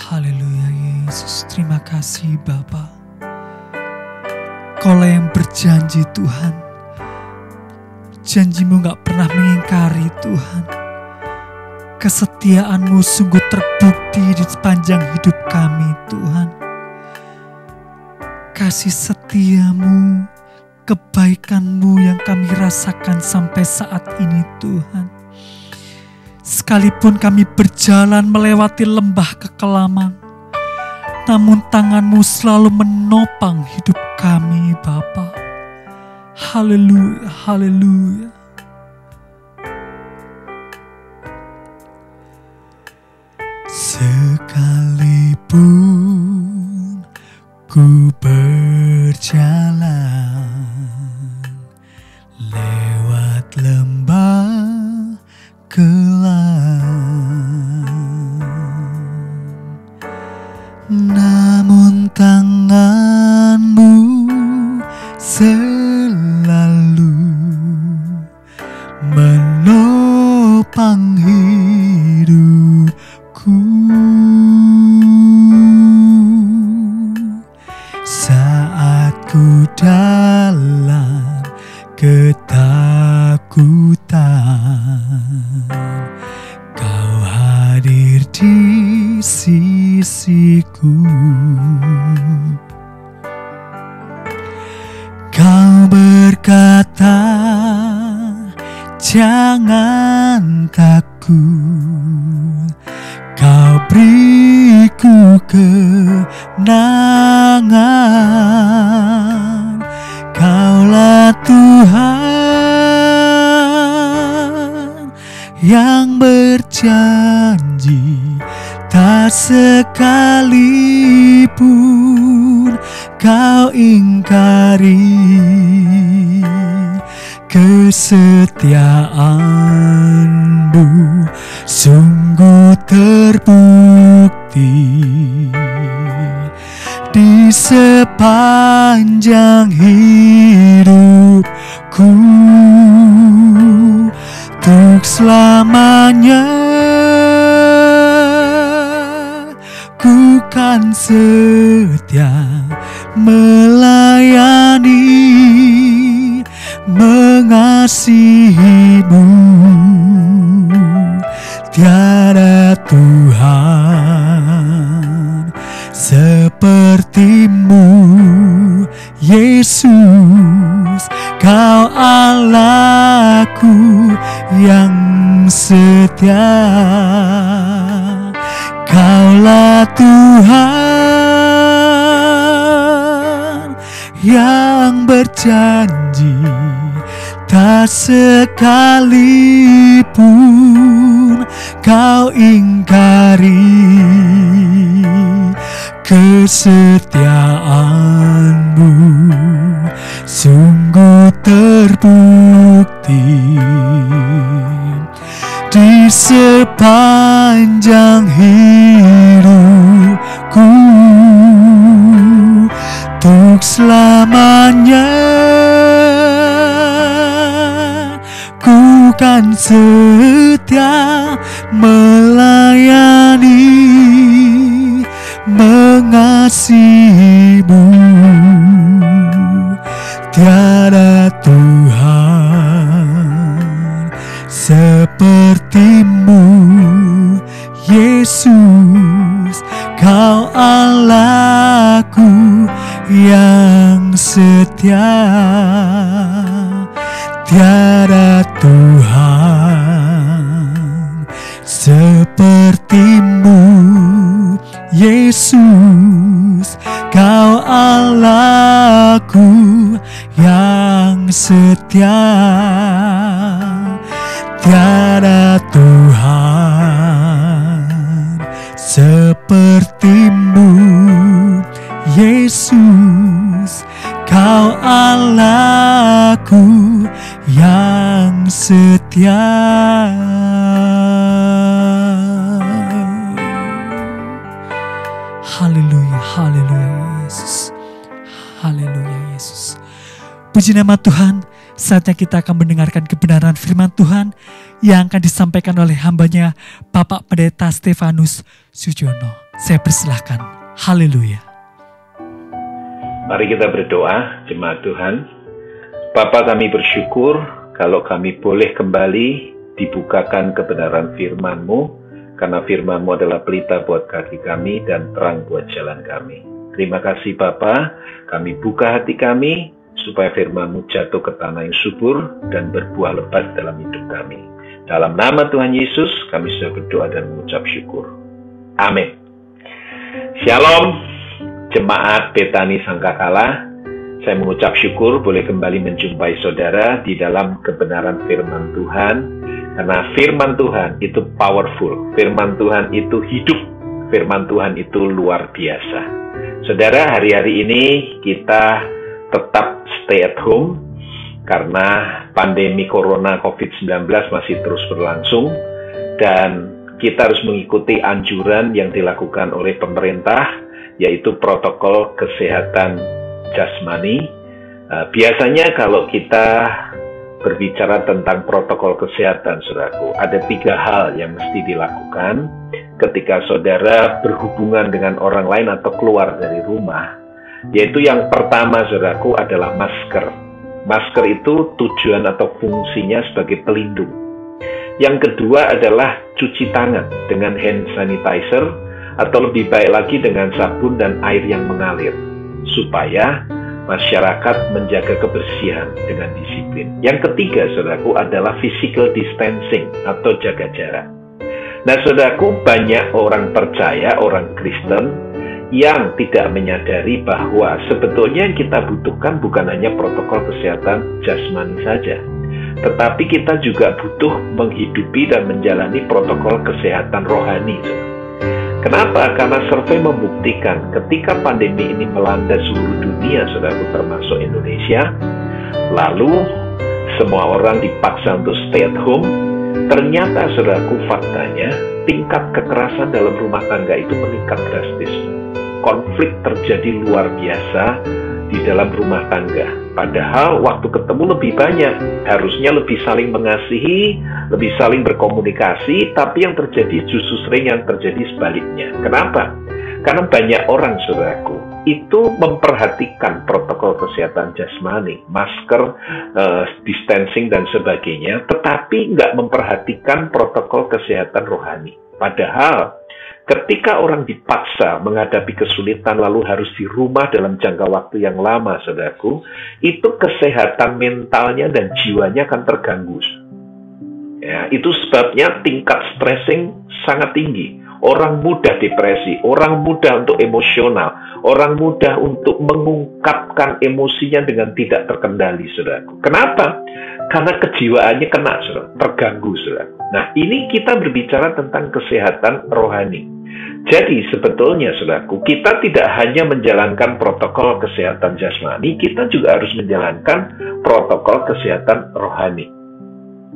Haleluya Yesus, terima kasih Bapa. Kaulah yang berjanji Tuhan. Janjimu gak pernah mengingkari Tuhan. Kesetiaan-Mu sungguh terbukti di sepanjang hidup kami Tuhan. Kasih setia-Mu, kebaikan-Mu yang kami rasakan sampai saat ini Tuhan. Sekalipun kami berjalan melewati lembah kekelaman, namun tangan-Mu selalu menopang hidup kami Bapa. Haleluya, haleluya. Sekalipun ku berjalan lewat lembah kelam, namun tangan-Mu selalu menopang hidupku. Saat ku dalam ketakutan, Kau hadir di sisiku. Kau berkata, jangan takut, Kau beriku kenangan. Kaulah Tuhan yang berjanji, tak sekalipun Kau ingkari kesetiaan-Mu sungguh terbukti di sepanjang hidupku. Untuk selamanya ku kan setia melayani, mengasihi-Mu. Tiada Tuhan seperti-Mu, Yesus. Kau Allahku yang setia. Kaulah Tuhan yang berjanji, tak sekalipun Kau ingkari kesetiaan-Mu sungguh terbukti di sepanjang hidupku. Untuk selamanya ku kan setia melayani, mengasihi-Mu. Tiada Tuhan seperti-Mu, Yesus. Kau Allahku yang setia. Tiada Tuhan seperti-Mu, Yesus. Kau Allahku yang setia. Tiada Tuhan seperti-Mu, Yesus. Kau Allahku yang setia. Haleluya, haleluya Yesus. Haleluya Yesus. Puji nama Tuhan. saatnya kita akan mendengarkan kebenaran firman Tuhan yang akan disampaikan oleh hambanya Bapak Pendeta Stefanus Sujono. Saya persilahkan. Haleluya. Mari kita berdoa, jemaat Tuhan. Bapa, kami bersyukur kalau kami boleh kembali dibukakan kebenaran firman-Mu, karena firman-Mu adalah pelita buat kaki kami dan terang buat jalan kami. Terima kasih Bapa, kami buka hati kami, supaya firman-Mu jatuh ke tanah yang subur dan berbuah lebat dalam hidup kami. Dalam nama Tuhan Yesus, kami sudah berdoa dan mengucap syukur. Amin. Shalom, jemaat Betani Sangkakala. Saya mengucap syukur boleh kembali menjumpai saudara di dalam kebenaran firman Tuhan. Karena firman Tuhan itu powerful, firman Tuhan itu hidup, firman Tuhan itu luar biasa. Saudara, hari-hari ini kita tetap stay at home karena pandemi corona COVID-19 masih terus berlangsung, dan kita harus mengikuti anjuran yang dilakukan oleh pemerintah, yaitu protokol kesehatan jasmani. Biasanya kalau kita berbicara tentang protokol kesehatan, saudaraku, ada 3 hal yang mesti dilakukan ketika saudara berhubungan dengan orang lain atau keluar dari rumah. Yaitu yang pertama, saudaraku, adalah masker. Masker itu tujuan atau fungsinya sebagai pelindung. Yang kedua adalah cuci tangan dengan hand sanitizer, atau lebih baik lagi dengan sabun dan air yang mengalir, supaya masyarakat menjaga kebersihan dengan disiplin. Yang ketiga, saudaraku, adalah physical distancing atau jaga jarak. Nah, saudaraku, banyak orang percaya, orang Kristen, yang tidak menyadari bahwa sebetulnya yang kita butuhkan bukan hanya protokol kesehatan jasmani saja, tetapi kita juga butuh menghidupi dan menjalani protokol kesehatan rohani. Kenapa? Karena survei membuktikan ketika pandemi ini melanda seluruh dunia, saudaraku, termasuk Indonesia, lalu semua orang dipaksa untuk stay at home, ternyata, saudaraku, faktanya tingkat kekerasan dalam rumah tangga itu meningkat drastis. Konflik terjadi luar biasa di dalam rumah tangga. Padahal waktu ketemu lebih banyak, harusnya lebih saling mengasihi, lebih saling berkomunikasi, tapi yang terjadi justru sering yang terjadi sebaliknya. Kenapa? Karena banyak orang, saudaraku, itu memperhatikan protokol kesehatan jasmani, masker, distancing dan sebagainya, tetapi nggak memperhatikan protokol kesehatan rohani. Padahal ketika orang dipaksa menghadapi kesulitan lalu harus di rumah dalam jangka waktu yang lama, saudaraku, itu kesehatan mentalnya dan jiwanya akan terganggu. Ya, itu sebabnya tingkat stressing sangat tinggi. Orang mudah depresi, orang mudah untuk emosional, orang mudah untuk mengungkapkan emosinya dengan tidak terkendali, saudaraku. Kenapa? Karena kejiwaannya kena, saudara, terganggu, saudaraku. Nah, ini kita berbicara tentang kesehatan rohani. Jadi sebetulnya, saudaraku, kita tidak hanya menjalankan protokol kesehatan jasmani, kita juga harus menjalankan protokol kesehatan rohani.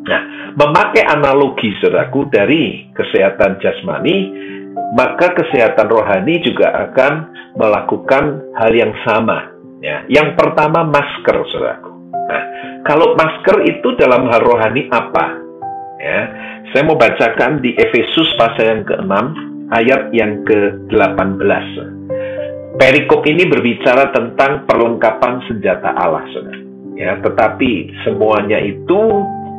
Nah, memakai analogi, saudaraku, dari kesehatan jasmani, maka kesehatan rohani juga akan melakukan hal yang sama. Ya. Yang pertama, masker, saudaraku. Nah, kalau masker itu dalam hal rohani apa? Ya, saya mau bacakan di Efesus pasal yang ke-6, ayat yang ke-18. Perikop ini berbicara tentang perlengkapan senjata Allah, saudara. Ya, tetapi semuanya itu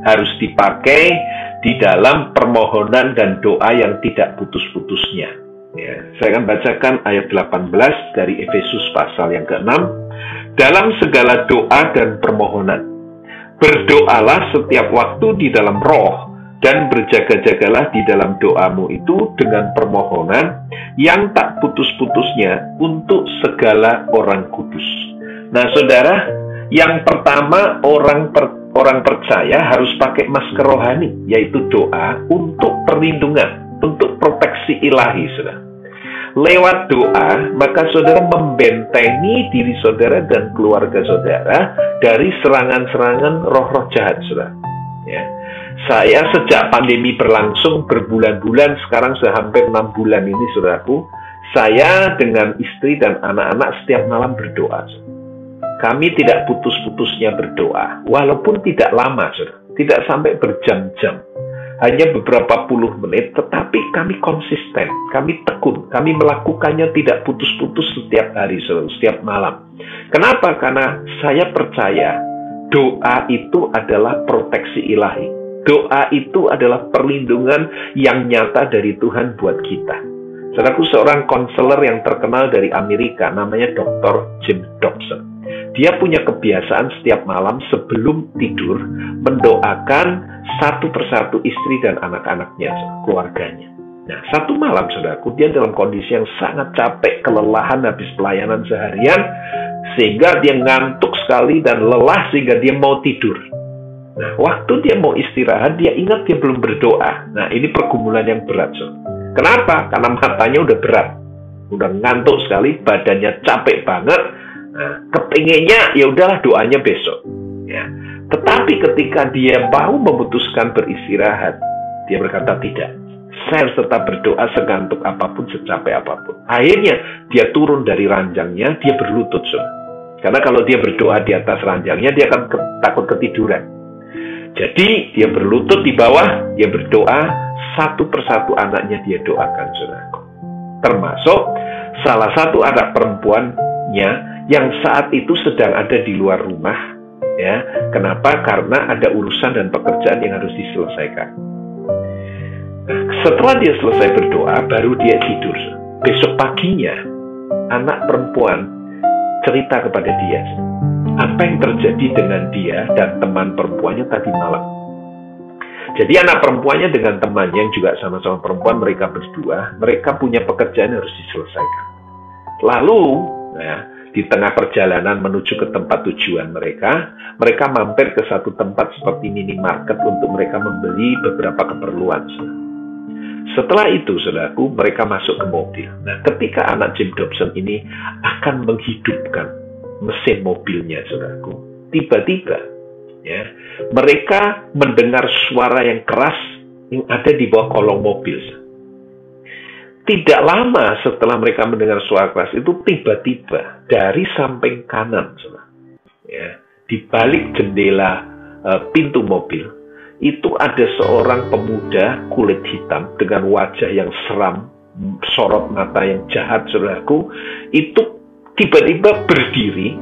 harus dipakai di dalam permohonan dan doa yang tidak putus-putusnya. Ya, saya akan bacakan ayat 18 dari Efesus pasal yang ke-6. Dalam segala doa dan permohonan, berdoalah setiap waktu di dalam roh, dan berjaga-jagalah di dalam doamu itu dengan permohonan yang tak putus-putusnya untuk segala orang kudus. Nah, saudara, yang pertama orang percaya harus pakai masker rohani, yaitu doa untuk perlindungan, untuk proteksi ilahi, saudara. Lewat doa, maka saudara membentengi diri saudara dan keluarga saudara dari serangan-serangan roh-roh jahat, saudara. Ya. Saya sejak pandemi berlangsung berbulan-bulan, sekarang sudah hampir 6 bulan ini, saudaraku, saya dengan istri dan anak-anak setiap malam berdoa. kami tidak putus-putusnya berdoa, walaupun tidak lama, saudara. Tidak sampai berjam-jam. Hanya beberapa puluh menit, tetapi kami konsisten, kami tekun, kami melakukannya tidak putus-putus setiap hari, saudara, setiap malam. Kenapa? Karena saya percaya doa itu adalah proteksi ilahi. Doa itu adalah perlindungan yang nyata dari Tuhan buat kita. Saudaraku, seorang konselor yang terkenal dari Amerika, namanya Dr. Jim Dobson. Dia punya kebiasaan setiap malam sebelum tidur mendoakan satu persatu istri dan anak-anaknya, keluarganya. Nah, satu malam, saudaraku, dia dalam kondisi yang sangat capek, kelelahan habis pelayanan seharian, sehingga dia ngantuk sekali dan lelah sehingga dia mau tidur. Nah, waktu dia mau istirahat, dia ingat dia belum berdoa. Nah, ini pergumulan yang berat, saudara. Kenapa? Karena matanya udah berat, udah ngantuk sekali, badannya capek banget. Nah, kepinginnya ya udahlah doanya besok. Ya. Tetapi ketika dia mau memutuskan beristirahat, dia berkata tidak. Saya harus tetap berdoa segantuk apapun, secapek apapun. Akhirnya dia turun dari ranjangnya, dia berlutut, saudara. Karena kalau dia berdoa di atas ranjangnya, dia akan takut ketiduran. Jadi dia berlutut di bawah, dia berdoa, satu persatu anaknya dia doakan, saudaraku. Termasuk salah satu anak perempuannya yang saat itu sedang ada di luar rumah. Ya, kenapa? Karena ada urusan dan pekerjaan yang harus diselesaikan. Setelah dia selesai berdoa, baru dia tidur. Besok paginya, anak perempuan cerita kepada dia apa yang terjadi dengan dia dan teman perempuannya tadi malam. Jadi anak perempuannya dengan temannya yang juga sama-sama perempuan, mereka berdua, mereka punya pekerjaan yang harus diselesaikan. Lalu, ya, di tengah perjalanan menuju ke tempat tujuan mereka mampir ke satu tempat seperti minimarket untuk mereka membeli beberapa keperluan. Setelah itu, saudaraku, mereka masuk ke mobil. Nah, ketika anak Jim Dobson ini akan menghidupkan mesin mobilnya, saudaraku, tiba-tiba, ya, mereka mendengar suara yang keras yang ada di bawah kolong mobil. Tidak lama setelah mereka mendengar suara keras itu, tiba-tiba dari samping kanan, saudara, ya, di balik jendela pintu mobil, itu ada seorang pemuda kulit hitam dengan wajah yang seram, sorot mata yang jahat, saudaraku, itu tiba-tiba berdiri,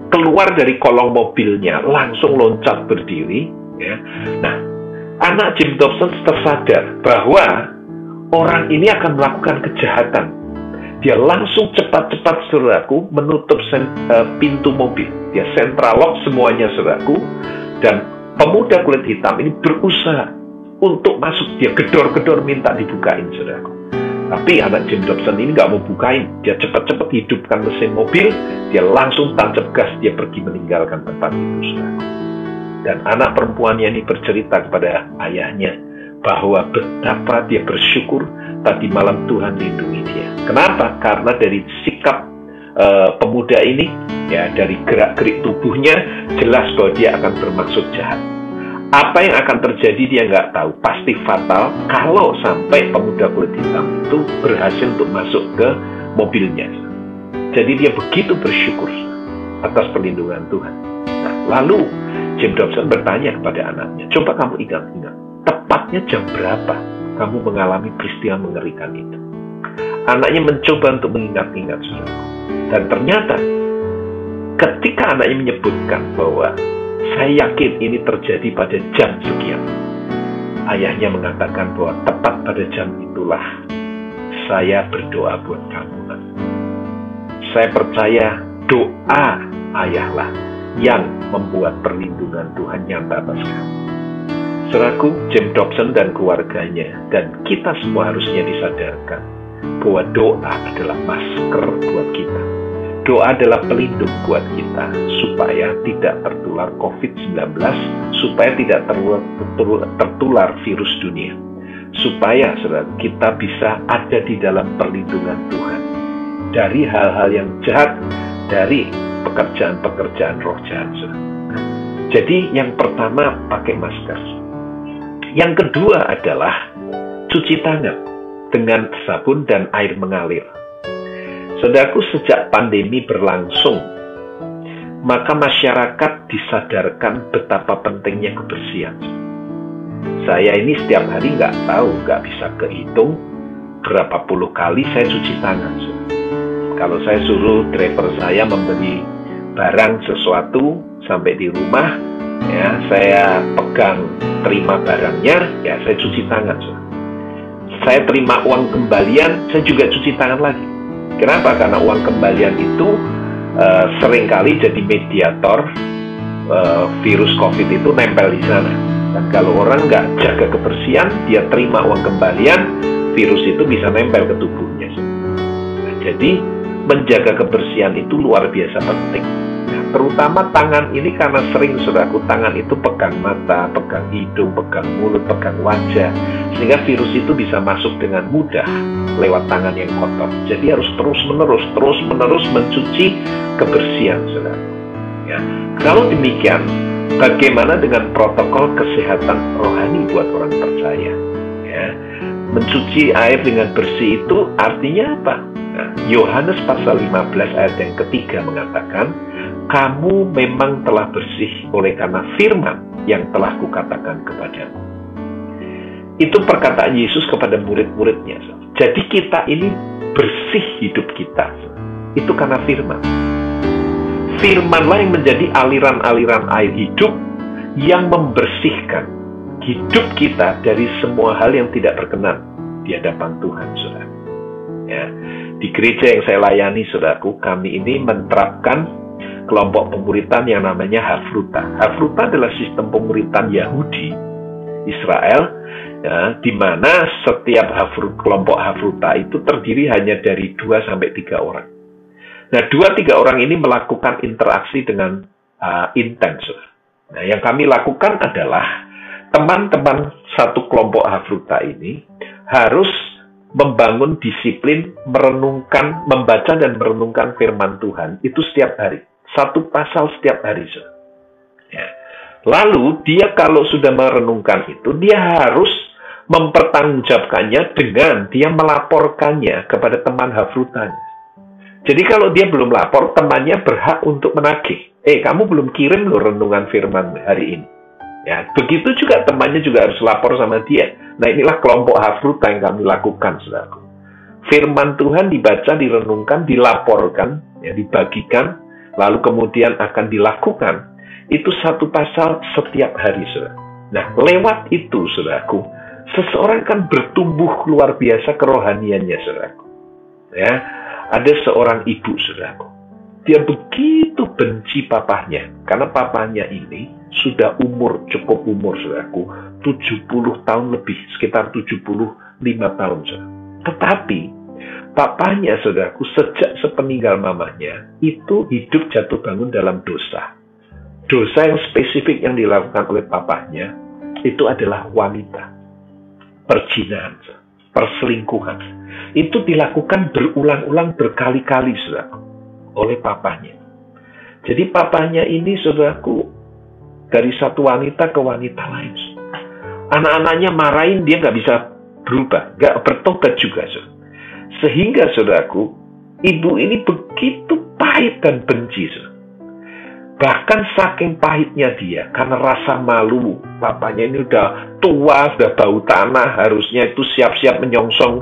keluar dari kolong mobilnya, langsung loncat berdiri. Ya. Nah, anak Jim Dobson tersadar bahwa orang ini akan melakukan kejahatan. Dia langsung cepat-cepat, saudaraku, menutup pintu mobil. Dia central lock semuanya, saudaraku, dan pemuda kulit hitam ini berusaha untuk masuk. Dia gedor-gedor minta dibukain, saudaraku. Tapi anak Jim Dobson ini nggak mau bukain. Dia cepat-cepat hidupkan mesin mobil. Dia langsung tancap gas. Dia pergi meninggalkan tempat itu, saudaraku. Dan anak perempuannya ini bercerita kepada ayahnya bahwa betapa dia bersyukur tadi malam Tuhan lindungi dia. Kenapa? Karena dari sikap pemuda ini, ya, dari gerak-gerik tubuhnya, jelas bahwa dia akan bermaksud jahat. Apa yang akan terjadi dia nggak tahu. Pasti fatal kalau sampai pemuda kulit hitam itu berhasil untuk masuk ke mobilnya. Jadi dia begitu bersyukur atas perlindungan Tuhan. Nah, lalu Jim Dobson bertanya kepada anaknya, coba kamu ingat-ingat, tepatnya jam berapa kamu mengalami peristiwa mengerikan itu? Anaknya mencoba untuk mengingat-ingat, saudara. Dan ternyata ketika anaknya menyebutkan bahwa saya yakin ini terjadi pada jam sekian, ayahnya mengatakan bahwa tepat pada jam itulah saya berdoa buat kamu. Saya percaya doa ayahlah yang membuat perlindungan Tuhan nyata atas kamu. Saudaraku, Jim Dobson dan keluarganya dan kita semua harusnya disadarkan bahwa doa adalah masker buat kita. Doa adalah pelindung buat kita supaya tidak tertular COVID-19, supaya tidak tertular virus dunia, supaya saudara, kita bisa ada di dalam perlindungan Tuhan dari hal-hal yang jahat, dari pekerjaan-pekerjaan roh jahat. Jadi yang pertama pakai masker. Yang kedua adalah cuci tangan dengan sabun dan air mengalir. Saudaraku, sejak pandemi berlangsung, maka masyarakat disadarkan betapa pentingnya kebersihan. Saya ini setiap hari nggak bisa kehitung berapa puluh kali saya cuci tangan. Kalau saya suruh driver saya membeli barang sesuatu sampai di rumah, ya saya terima barangnya, ya saya cuci tangan. Saya terima uang kembalian, saya juga cuci tangan lagi. Kenapa? Karena uang kembalian itu seringkali jadi mediator virus COVID itu nempel di sana. Dan kalau orang nggak jaga kebersihan, dia terima uang kembalian, virus itu bisa nempel ke tubuhnya. Nah, jadi menjaga kebersihan itu luar biasa penting. Nah, terutama tangan ini karena sering saudaraku, tangan itu pegang mata, pegang hidung, pegang mulut, pegang wajah, sehingga virus itu bisa masuk dengan mudah lewat tangan yang kotor. Jadi harus terus-menerus mencuci kebersihan, saudara. Ya. Kalau demikian, bagaimana dengan protokol kesehatan rohani buat orang percaya? Ya. Mencuci air dengan bersih itu artinya apa? Nah, Yohanes pasal 15 ayat yang ketiga mengatakan, kamu memang telah bersih oleh karena firman yang telah kukatakan kepadamu. Itu perkataan Yesus kepada murid-muridnya. Jadi kita ini bersih hidup kita. Itu karena firman. Firmanlah yang menjadi aliran-aliran air hidup yang membersihkan hidup kita dari semua hal yang tidak berkenan di hadapan Tuhan, saudara. Ya. Di gereja yang saya layani, saudaraku, kami ini menerapkan kelompok pemuritan yang namanya Hafruta. Hafruta adalah sistem pemuritan Yahudi Israel, ya, di mana setiap kelompok Hafruta itu terdiri hanya dari 2-3 orang. Nah, 2-3 orang ini melakukan interaksi dengan intens. Nah, yang kami lakukan adalah teman-teman satu kelompok Hafruta ini harus membangun disiplin merenungkan, membaca dan merenungkan firman Tuhan itu setiap hari. Satu pasal setiap hari. Ya. Lalu dia kalau sudah merenungkan itu, dia harus mempertanggungjawabkannya dengan dia melaporkannya kepada teman Hafrutanya. Jadi kalau dia belum lapor, temannya berhak untuk menagih. Kamu belum kirim loh renungan firman hari ini. Ya, begitu juga temannya juga harus lapor sama dia. Nah, inilah kelompok Hafruta yang kami lakukan, saudaraku. Firman Tuhan dibaca, direnungkan, dilaporkan, ya, dibagikan, lalu kemudian akan dilakukan. Itu satu pasal setiap hari, saudara. Nah, lewat itu, saudaraku, seseorang kan bertumbuh luar biasa kerohaniannya, saudaraku. Ya, ada seorang ibu, saudaraku. Dia begitu benci papahnya, karena papahnya ini sudah cukup umur, saudaraku, 70 tahun lebih, sekitar 75 tahun, saudara. Tetapi papahnya, saudaraku, sejak sepeninggal mamanya, itu hidup jatuh bangun dalam dosa. Dosa yang spesifik yang dilakukan oleh papahnya, itu adalah wanita. Perzinahan, perselingkuhan. Itu dilakukan berulang-ulang berkali-kali, saudaraku, oleh papahnya. Jadi papahnya ini, saudaraku, dari satu wanita ke wanita lain. Anak-anaknya marahin, dia nggak bisa berubah, nggak bertobat juga, saudara. Sehingga, saudaraku, ibu ini begitu pahit dan benci, saudara. Bahkan saking pahitnya dia, karena rasa malu, papanya ini udah tua, sudah bau tanah, harusnya itu siap-siap menyongsong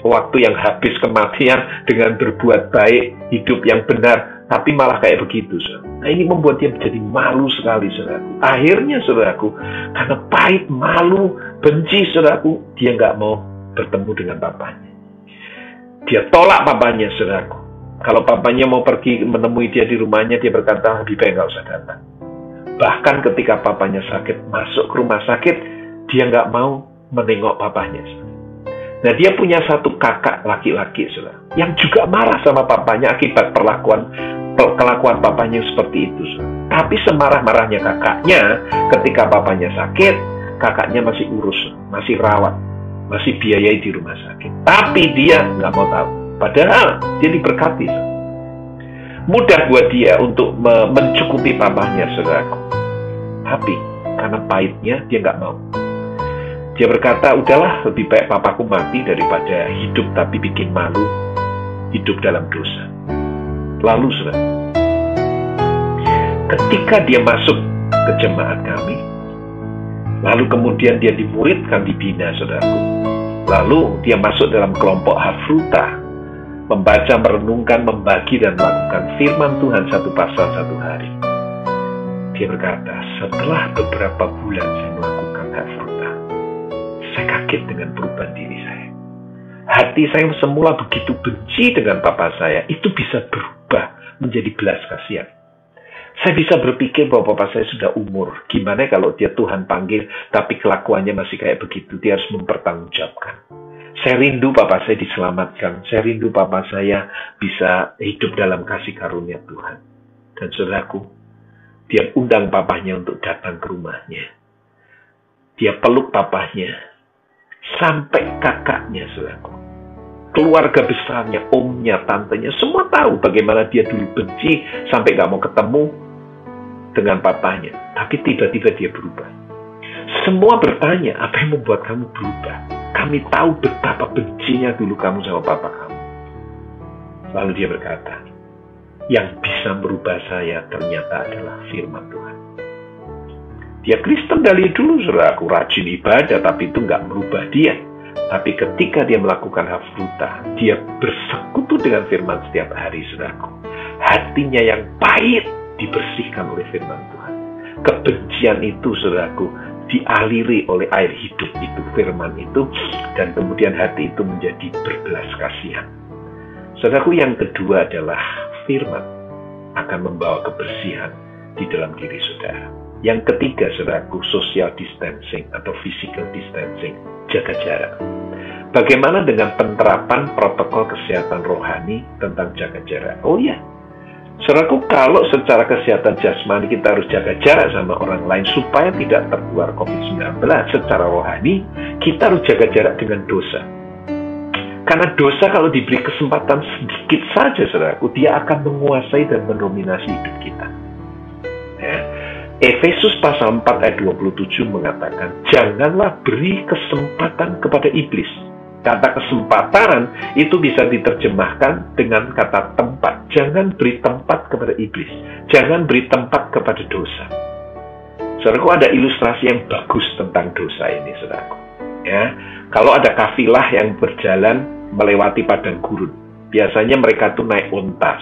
waktu yang habis kematian dengan berbuat baik, hidup yang benar, tapi malah kayak begitu, saudara. Nah, ini membuat dia menjadi malu sekali, saudaraku. Akhirnya, saudaraku, karena pahit, malu, benci, saudaraku, dia nggak mau bertemu dengan papanya. Dia tolak papanya, saudaraku. Kalau papanya mau pergi menemui dia di rumahnya, dia berkata, lebih baik nggak usah datang. Bahkan ketika papanya sakit, masuk ke rumah sakit, dia nggak mau menengok papanya. Nah, dia punya satu kakak laki-laki, saudara, yang juga marah sama papanya akibat kelakuan papanya yang seperti itu, saudara. Tapi semarah-marahnya kakaknya, ketika papanya sakit, kakaknya masih urus, masih rawat, masih biayai di rumah sakit. Tapi dia nggak mau tahu. Padahal dia diberkati. Mudah buat dia untuk mencukupi papahnya, saudaraku. Tapi karena pahitnya, dia nggak mau. Dia berkata, udahlah, lebih baik papaku mati daripada hidup tapi bikin malu, hidup dalam dosa. Lalu, saudara, ketika dia masuk ke jemaat kami, lalu kemudian dia dimuridkan, dibina, saudaraku. Lalu dia masuk dalam kelompok Hafruta, membaca, merenungkan, membagi, dan melakukan firman Tuhan satu pasal satu hari. Dia berkata, setelah beberapa bulan saya melakukan Hafruta, saya kaget dengan perubahan diri saya. Hati saya semula begitu benci dengan papa saya, itu bisa berubah menjadi belas kasihan. Saya bisa berpikir bahwa papa saya sudah umur. Gimana kalau dia Tuhan panggil, tapi kelakuannya masih kayak begitu. Dia harus mempertanggungjawabkan. Saya rindu papa saya diselamatkan. Saya rindu papa saya bisa hidup dalam kasih karunia Tuhan. Dan saudaraku, dia undang papahnya untuk datang ke rumahnya. Dia peluk papahnya. Sampai kakaknya, saudaraku. Keluarga besarnya, omnya, tantenya, semua tahu bagaimana dia dulu benci sampai gak mau ketemu dengan papanya. Tapi tiba-tiba dia berubah. Semua bertanya, apa yang membuat kamu berubah? Kami tahu betapa bencinya dulu kamu sama papa kamu. Lalu dia berkata, yang bisa merubah saya ternyata adalah firman Tuhan. Dia Kristen dari dulu, saudaraku, rajin ibadah, tapi itu nggak merubah dia. Tapi ketika dia melakukan Hafruta, dia bersekutu dengan firman setiap hari, saudaraku. Hatinya yang pahit dibersihkan oleh firman Tuhan. Kebencian itu, saudaraku, dialiri oleh air hidup itu, firman itu, dan kemudian hati itu menjadi berbelas kasihan. Saudaraku, yang kedua adalah firman akan membawa kebersihan di dalam diri saudara. Yang ketiga, saudaraku, social distancing atau physical distancing, jaga jarak. Bagaimana dengan penerapan protokol kesehatan rohani tentang jaga jarak? Oh ya, saudaraku, kalau secara kesehatan jasmani kita harus jaga jarak sama orang lain supaya tidak tertular COVID-19, secara rohani kita harus jaga jarak dengan dosa. Karena dosa kalau diberi kesempatan sedikit saja, saudaraku, dia akan menguasai dan mendominasi hidup kita. Ya. Efesus pasal 4 ayat 27 mengatakan, janganlah beri kesempatan kepada iblis. Kata kesempatan itu bisa diterjemahkan dengan kata tempat. Jangan beri tempat kepada iblis. Jangan beri tempat kepada dosa. Saudaraku, ada ilustrasi yang bagus tentang dosa ini, saudaraku. Ya, kalau ada kafilah yang berjalan melewati padang gurun, biasanya mereka tuh naik unta.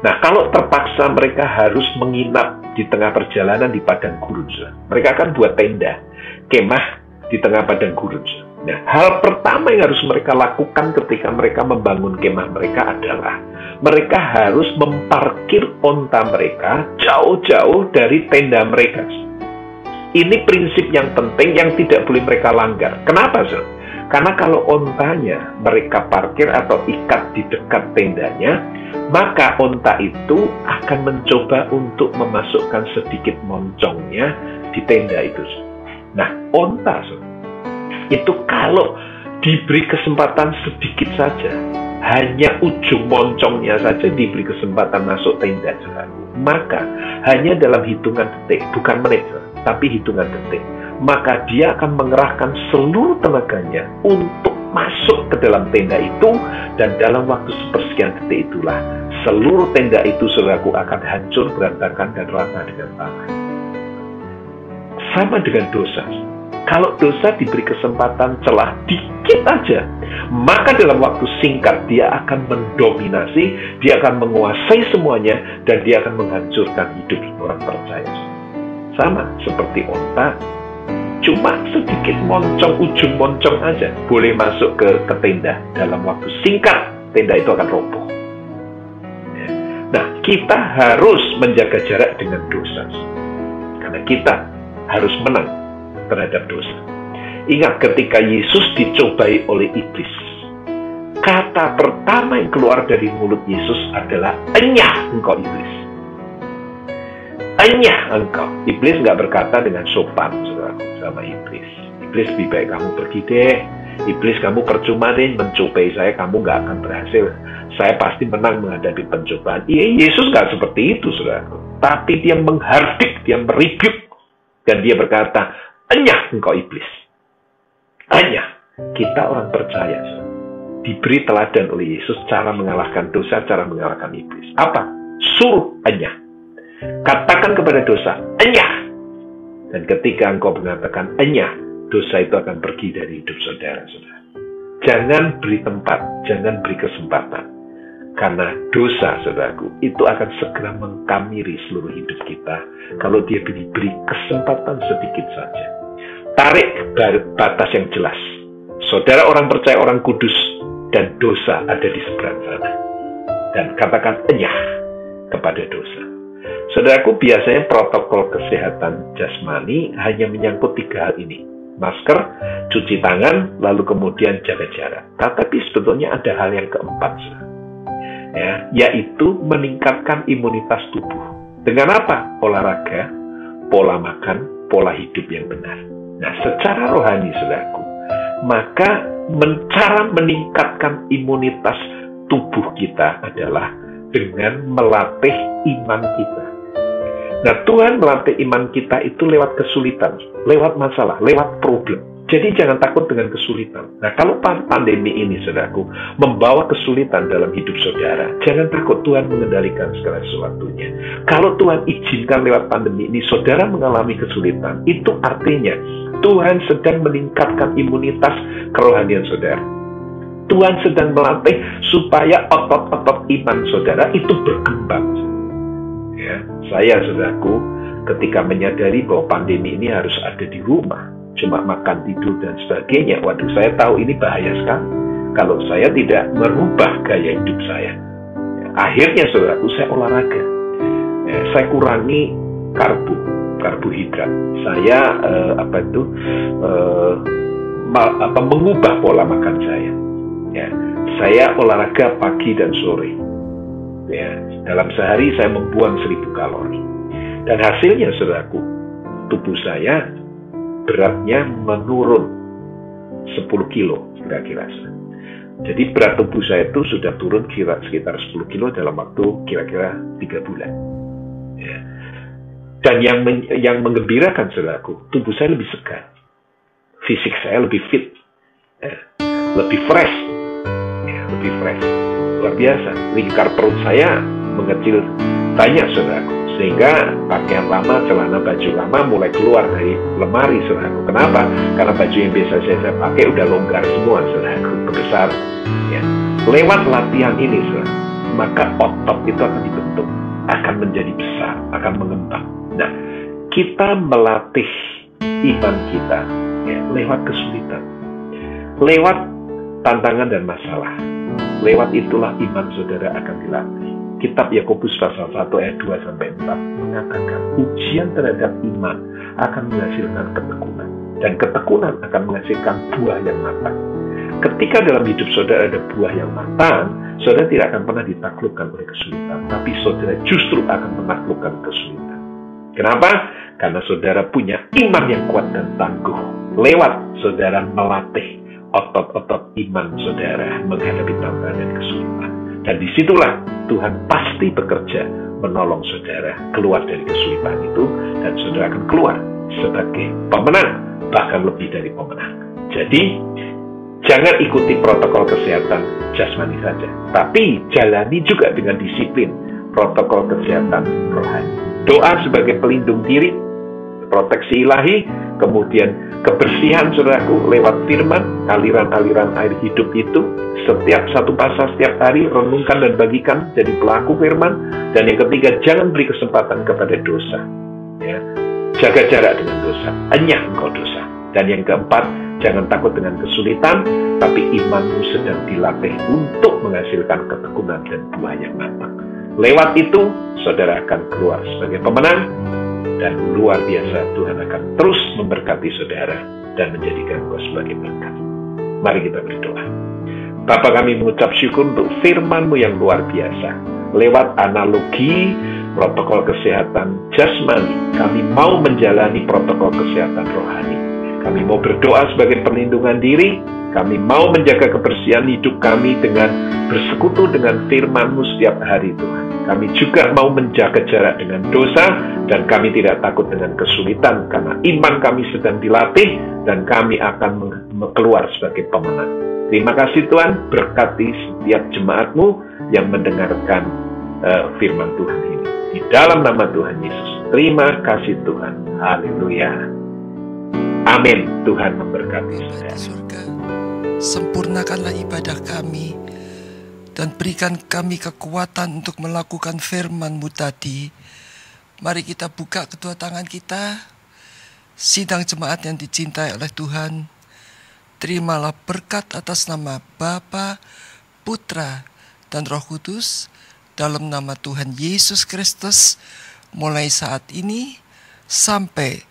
Nah, kalau terpaksa mereka harus menginap di tengah perjalanan di padang gurun, mereka akan buat tenda, kemah di tengah padang gurun. Nah, hal pertama yang harus mereka lakukan ketika mereka membangun kemah mereka adalah mereka harus memparkir onta mereka jauh-jauh dari tenda mereka. Ini prinsip yang penting yang tidak boleh mereka langgar. Kenapa, Sir? Karena kalau ontanya mereka parkir atau ikat di dekat tendanya, maka onta itu akan mencoba untuk memasukkan sedikit moncongnya di tenda itu. Nah, onta, Sir, itu kalau diberi kesempatan sedikit saja, hanya ujung moncongnya saja diberi kesempatan masuk tenda, maka hanya dalam hitungan detik, bukan menit, tapi hitungan detik, maka dia akan mengerahkan seluruh tenaganya untuk masuk ke dalam tenda itu, dan dalam waktu sepersekian detik itulah seluruh tenda itu, saudaraku, akan hancur, berantakan, dan rata dengan tanah. Sama dengan dosa. Kalau dosa diberi kesempatan celah dikit aja, maka dalam waktu singkat dia akan mendominasi, dia akan menguasai semuanya, dan dia akan menghancurkan hidup orang percaya. Sama seperti onta, cuma sedikit moncong, ujung moncong aja boleh masuk ke tenda. Dalam waktu singkat, tenda itu akan roboh. Nah, kita harus menjaga jarak dengan dosa, karena kita harus menang terhadap dosa. Ingat, ketika Yesus dicobai oleh iblis, kata pertama yang keluar dari mulut Yesus adalah, enyah engkau iblis. Enyah engkau. Iblis nggak berkata dengan sopan, saudara, sama iblis. Iblis, lebih baik kamu pergi deh. Iblis, kamu percuma deh mencobai saya, kamu nggak akan berhasil. Saya pasti menang menghadapi pencobaan. Yesus nggak seperti itu, saudara. Tapi dia menghardik, dia meribut, dan dia berkata, enyah engkau iblis. Enyah. Kita orang percaya, saudara, diberi teladan oleh Yesus cara mengalahkan dosa, cara mengalahkan iblis. Apa? Suruh enyah. Katakan kepada dosa, enyah. Dan ketika engkau mengatakan enyah, dosa itu akan pergi dari hidup saudara. Jangan beri tempat, jangan beri kesempatan. Karena dosa, saudaraku, itu akan segera mengkamiri seluruh hidup kita kalau dia beri kesempatan sedikit saja. Tarik batas yang jelas. Saudara orang percaya, orang kudus, dan dosa ada di seberang sana. Dan katakan enyah kepada dosa. Saudaraku, biasanya protokol kesehatan jasmani hanya menyangkut 3 hal ini. Masker, cuci tangan, lalu kemudian jaga jarak. Tetapi sebetulnya ada hal yang keempat, ya, yaitu meningkatkan imunitas tubuh. Dengan apa? Olahraga, pola makan, pola hidup yang benar. Nah, secara rohani, saudaraku, maka cara meningkatkan imunitas tubuh kita adalah dengan melatih iman kita. Nah, Tuhan melatih iman kita itu lewat kesulitan, lewat masalah, lewat problem. Jadi jangan takut dengan kesulitan. Nah, kalau pandemi ini, saudaraku, membawa kesulitan dalam hidup saudara, jangan takut, Tuhan mengendalikan segala sesuatunya. Kalau Tuhan izinkan lewat pandemi ini, saudara mengalami kesulitan, itu artinya Tuhan sedang meningkatkan imunitas kerohanian saudara. Tuhan sedang melatih supaya otot-otot iman saudara itu berkembang. Ya, saya, saudaraku, ketika menyadari bahwa pandemi ini harus ada di rumah, cuma makan, tidur, dan sebagainya. Waduh, saya tahu ini bahaya sekali kalau saya tidak merubah gaya hidup saya. Akhirnya, saudaraku, saya olahraga. Saya kurangi karbohidrat. Saya mengubah pola makan saya. Ya, saya olahraga pagi dan sore. Ya, dalam sehari saya membuang 1000 kalori. Dan hasilnya, saudaraku, tubuh saya beratnya menurun 10 kilo kira-kira. Jadi berat tubuh saya itu sudah turun sekitar 10 kilo dalam waktu kira-kira 3 bulan. Ya. Dan yang menggembirakan, saudaraku, tubuh saya lebih segar. Fisik saya lebih fit. Ya. Lebih fresh. Ya, lebih fresh. Luar biasa. Lingkar perut saya mengecil banyak, saudaraku. Sehingga pakaian lama, celana baju lama mulai keluar dari lemari, saudaraku. Kenapa? Karena baju yang biasa saya pakai udah longgar semua, saudaraku, besar. Ya. Lewat latihan ini, saudaraku, maka otot itu akan dibentuk, akan menjadi besar, akan mengembang. Nah, kita melatih iman kita ya, lewat kesulitan, lewat tantangan dan masalah. Lewat itulah iman saudara akan dilatih. Kitab Yakobus pasal 1 ayat 2-4 mengatakan ujian terhadap iman akan menghasilkan ketekunan, dan ketekunan akan menghasilkan buah yang matang. Ketika dalam hidup saudara ada buah yang matang, saudara tidak akan pernah ditaklukkan oleh kesulitan, tapi saudara justru akan menaklukkan kesulitan. Kenapa? Karena saudara punya iman yang kuat dan tangguh. Lewat saudara melatih otot-otot iman saudara menghadapi tantangan dan kesulitan. Dan disitulah Tuhan pasti bekerja menolong saudara keluar dari kesulitan itu, dan saudara akan keluar sebagai pemenang, bahkan lebih dari pemenang. Jadi, jangan ikuti protokol kesehatan jasmani saja, tapi jalani juga dengan disiplin protokol kesehatan rohani. Doa sebagai pelindung diri, proteksi ilahi, kemudian kebersihan saudaraku lewat firman, aliran-aliran air hidup itu. Setiap satu pasal setiap hari renungkan dan bagikan, jadi pelaku firman. Dan yang ketiga, jangan beri kesempatan kepada dosa. Ya. Jaga jarak dengan dosa, enyah engkau dosa. Dan yang keempat, jangan takut dengan kesulitan, tapi imanmu sedang dilatih untuk menghasilkan ketekunan dan buah yang matang. Lewat itu, saudara akan keluar sebagai pemenang, dan luar biasa Tuhan akan terus memberkati saudara dan menjadikan engkau sebagai berkat. Mari kita berdoa. Bapa, kami mengucap syukur untuk firman-Mu yang luar biasa. Lewat analogi protokol kesehatan jasmani, kami mau menjalani protokol kesehatan rohani. Kami mau berdoa sebagai perlindungan diri. Kami mau menjaga kebersihan hidup kami dengan bersekutu dengan firman-Mu setiap hari, Tuhan. Kami juga mau menjaga jarak dengan dosa, dan kami tidak takut dengan kesulitan, karena iman kami sedang dilatih, dan kami akan keluar sebagai pemenang. Terima kasih Tuhan, berkati setiap jemaat-Mu yang mendengarkan firman Tuhan ini. Di Di dalam nama Tuhan Yesus. Terima kasih Tuhan. Haleluya. Amin. Tuhan memberkati Bapa saudara. di surga, sempurnakanlah ibadah kami dan berikan kami kekuatan untuk melakukan firman-Mu tadi. Mari kita buka kedua tangan kita. Sidang jemaat yang dicintai oleh Tuhan, terimalah berkat atas nama Bapa, Putra, dan Roh Kudus dalam nama Tuhan Yesus Kristus, mulai saat ini sampai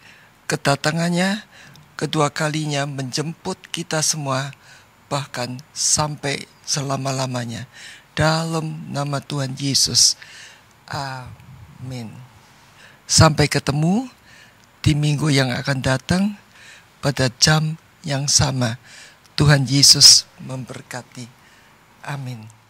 kedatangannya kedua kalinya menjemput kita semua, bahkan sampai selama-lamanya. Dalam nama Tuhan Yesus. Amin. Sampai ketemu di minggu yang akan datang pada jam yang sama. Tuhan Yesus memberkati. Amin.